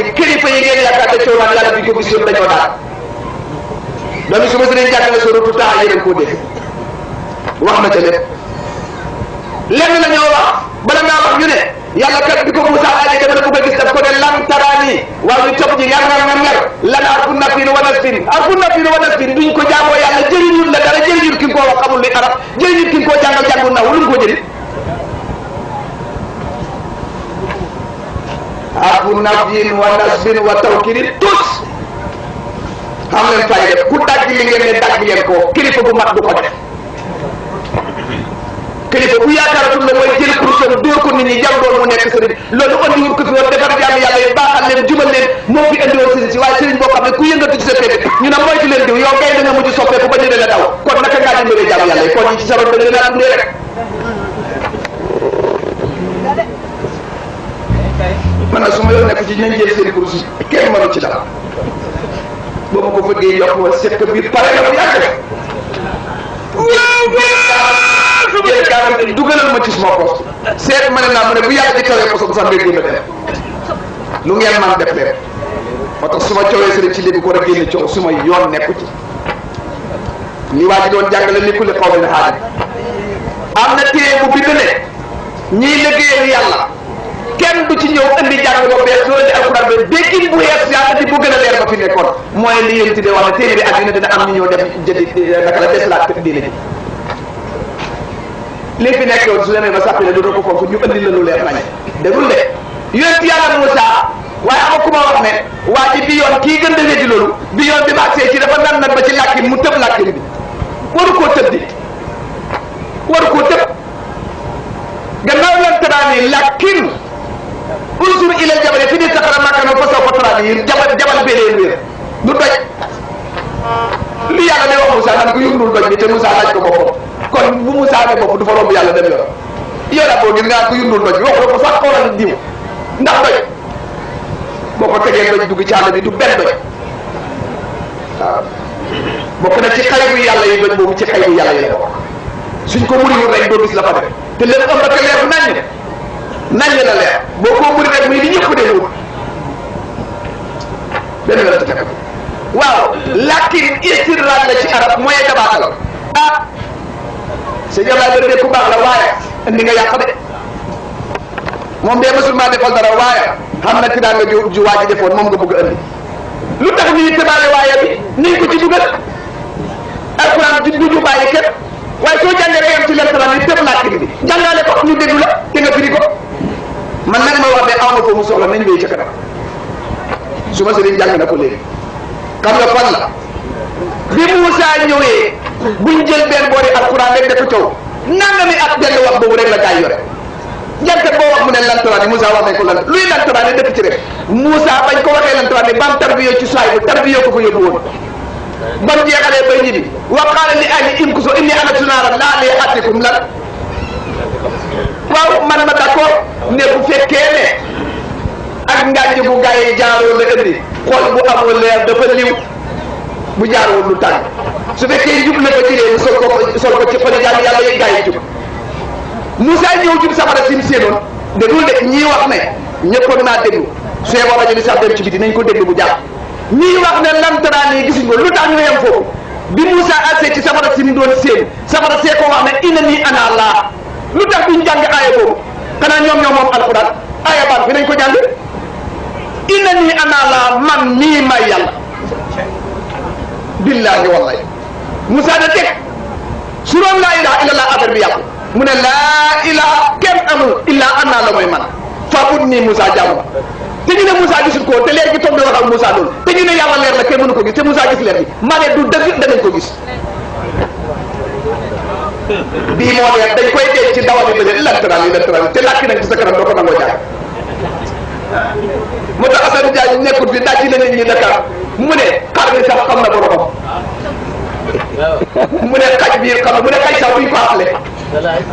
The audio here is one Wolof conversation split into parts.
ji kilifa yi ngeen yaakaar ne coow naan yàlla bi ko gis yëpp dañoo daal doomi su ma si nañ jàngale suratu Taaha yéen koo dégg wax na ca lépp lenn la ñoo wax bala ngaa wax ñu ne yàlla kat bi ko Moussa laajee dama la bëgg a gis daf ko ne lan taraani waaw ñu topp ci ngar lan arfu nafin wa nasfin duñ ko jaamoo yàlla jëriñul la dara jëriñul ki nga koo wax xamul li arab jëriñul ki nga koo jàngal jàngul naw lu mu ko jëriñ arfu nafin wa nasfin wa tawkidin tous xam leen fay def ku dagg li ngeen ne dagg ngeen ko kilifa bu mat du ko def kilifa bu yaakaaratul la mooy jël kurusam dóor ko nit ñi jam doon mu nekk sëriñ loolu andiwul ko fi woon defar jàmm yàlla yi baaxal leen jubal leen moo fi andi woon sëriñ si waaye sëriñ boo xam ne ku yëngatu ci sa pété ñu ne moytu leen diw yow kay da nga mujj soppeeku ba ñu la daw kon naka ngaa dimbalee jàmm yàlla yi kon ñi ci sabab da nga naan dundee rek man nag su ma yoon nekk ci nañ jël seen kurus kenn mënu ci dara ba ma ko bëggee yokk wa sekk biir pare na bu yàgg jël kaamil bi dugalal ma ci suma poste seet ma ne naa mu ne bu yàlla di kawee poste bu sax mbir génn dem lu ngeen man def leen moo tax su ma coowee sëriñ ci léegi ko war a génn coow su ma yoon nekku ci li waa ji doon jàngale ni kulli xaw min haadi am na téere bu bind ne ñiy liggéeyal yàlla kenn du ci ñëw indi jàng ba bees loolu di alxuraan ba déggin bu yees yaa indi bu gën a leer ba fi nekkoon mooy li yéen tuddee wax ne téere bi àddina dina am ñu ñëw dem jëndi naka la deslaat diine ji li fi nekk yoon su demee ba sàppi ne dootoo ko foofu ñu indi la lu leer nañ dégul de yonent yàlla Moussa waaye ama ku ma wax ne waa ji bi yoon kii gën a weddi loolu bi yoon bi maagsee ci dafa nan ba ci làkkin mu tëb làkkin bi waru koo tëb di waru koo tëb gannaaw lan taraani làkkin unsur ila jabal fi istaqarra makaanahu fa sawfa taraani jabal bélee wéer du doj li yàlla ne wax Moussa nan ko yëndul doj bi te Moussa laaj ko boppam kon bu Moussa ne bopp du fa romb yàlla dem yoon yow daa boo gis nga ko yëndul doj bi wax ko sax xoolal diw ndax doj boo ko tegee doj dugg ci àll bi du benn doj waaw bokk na ci xaybu yàlla yi doj boobu ci xaybu yàlla yi la bokk suñ ko muriwul rek doo gis la fa def te lépp am na te leer naññ la leer boo ko muri rek muy li ñëpp de wut benn wér te waaw laakin istirraaj la ci arab mooy dabaatal ah sëñ Ablaye ba de ku baax la waaye indi nga yàq de moom de musulman defal dara waaye xam na tiraa nga ju waa ji defoon moom nga bëgg a indi lu tax ñuy tëbaale waaye bi niñ ko ci dugal alquran du bàyyi kenn waaye soo jàngee nga yem ci lentaraan ni tëb laakin bi jàngale ko ñu déglu la te nga firi ko man nag ma wax ne aw na foofu mu soxla nañ béy ca kanam su ma sëriñ jàng na ko léegi xam nga fan la bi Moussa ñëwee buñ jël benn boori alquran rek dafa taw nangami at benn wax boobu rek la gaay yore jant boo wax mu ne lantaraan Moussa wax nañ ko lan luy lantaraan dëkk ci rek Moussa bañ ko waxee lantaraan bam tarbiyoo ci soay bu tarbiyoo ko fa yóbbu woon bam jeexalee bay ñibbi wa qaala li ahli imkusu inni anastu naaran la'allii aatiikum lan waaw man ma d'accord ne bu fekkee ne ak ngànj bu gaa yi jaaroo la indi xol bu amul leer dafa liw bu jaaroo lu tàng su fekkee jub la ko ci réew sol ko ci xoli jaam yàlla yi gaa yi jub Moussa ñëw jub safara sim séenoon déglu de ñii wax ne ñëppoon naa déglu su yeboo rajo bi sax dem ci biti nañ ko déglu bu jàpp ñii wax ne lantaraan yi gisuñ ko lu tax ñu yem foofu bi Moussa agsee ci safara sim doon séen safara see ko wax ne innanii ana Allah lu tax duñ jàng aaya boobu xanaa ñoom moom alquran aaya baan fi nañ ko jàng innanii ana Allah man mii may yàlla billahi wallahi Moussa da teg su doon laa ilaha illallah affaire bi yàqu mu ne laa ilaha kenn amul illa ana la mooy man faabud nii Moussa jaamu te ñu ne Moussa gisul ko te leer gi toog di wax ak Moussa loolu te ñu ne yàlla leer la kenn mënu ko gis te Moussa gis leer gi maa ne du dëgg danañ ko gis bii moo leer dañ koy dee ci dawal yi bële lantaraan te làkki nañ ci sa kanam doo ko nangoo jàng moo tax Assane Diagne nekkul fi daj ci la nit ñi Dakar mu ne xar bi sax xam na boromam mu ne xaj biir xam na mu ne xaj sax buñ ko xaale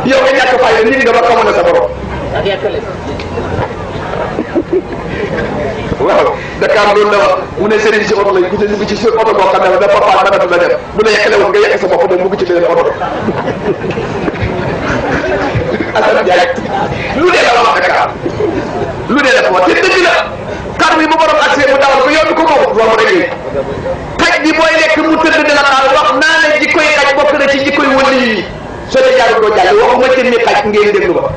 yow nga ñàkk fay nit nga ba xamoon na sa borom waaw Dakar loolu la wax mu ne sëriñ si oto lañ ku ci ci sur oto boo xam ne dafa paal mënatu la dem bu la yekkale woon nga yekk sa bopp moom mu ngi ci leneen oto Assane Diagne lu dee la wax Dakar lu dee la wax te dëgg la xar bi bu borom xaj bi booy lekk mu tëdd di la xaar wax naa ne jikkoy xaj bokk na ci jikkoy wëli yi soo dee jàll doo jàll waxuma ci ni xaj ngeen déglu ba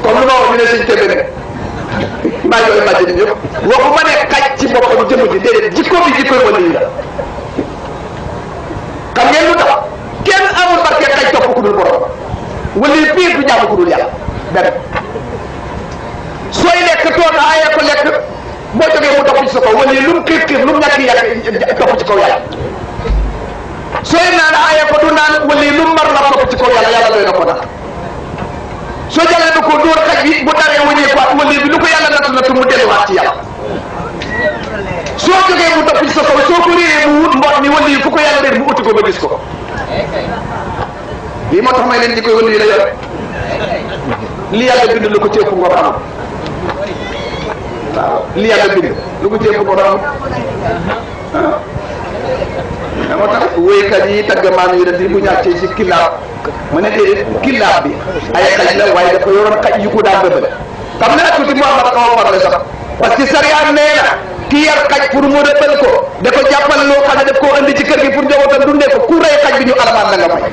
comme lu ma wax ñu ne suñ tëdd ne maa ngi koy imagine ñëpp waxuma ne xaj ci boppam jëmm ji déedéet jikko bi jikkoy wëli yi la xam ngeen lu tax kenn amul barke xaj topp ku dul borom wëli piir du jàmm ku dul yàlla benn sooy lekk toog aaye ko lekk boo jógee mu topp ci sa kaw wala lu mu xiir xiir lu mu ñàkk yàq topp ci kaw yàlla sooy naan aaye ko du naan wala lu mu mar la topp ci kaw yàlla yàlla doy na ko naan soo jàllee na ko dóor xaj bi bu daree wëñee ko wala bi lu ko yàlla nattu mu delluwaat ci yàlla soo jógee mu topp ci sa kaw soo ko réeree mu wut mboot mi wala fu ko yàlla réer mu uti ko ba gis ko lii moo tax may leen di koy wëli la yor li yàlla bind lu ko ci ëpp ngor amul waaw li yàlla bind lu ko ci ëpp ngor amul moo tax wéykat yi tagg maam yi di bu ñàkkee ci kilaab ma ne déedéet kilaab bi ay xaj la waaye dafa yoroon xaj yu ko daan bëbële xam ne ak tuuti Muhammad xaw a farle sax parce que sariya nee na ki yar xaj pour mu rëbbal ko da ko jàppal loo xam ne daf koo andi ci kër gi pour njabootam dundee ko ku rey xaj bi ñu alamaan la nga fay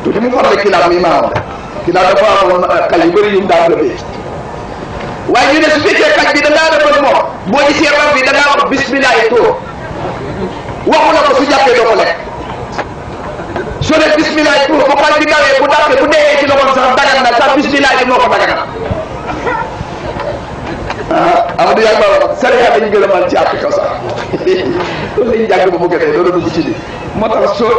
tuuti mu farle kilaab mi maamam la kilaab dafa amoon xaj yu bëri yu mu daan rëbbee waaye ñu ne su fekkee xaj bi da ngaa rëbbal moom boo gisee rab bi da ngaa wax bismillah too waxu la ko su jàppee doo ko lekk soo def bismillah too bu xaj bi dawee bu dàppee bu dee ci loxoom sax dagan na sax bismillah bi moo ko daganal Amadou Yàlla ba sariya dañu gën a mën ci Afrique sax loolu lañu jàng ba mu gënee loolu dugg ci li moo tax soo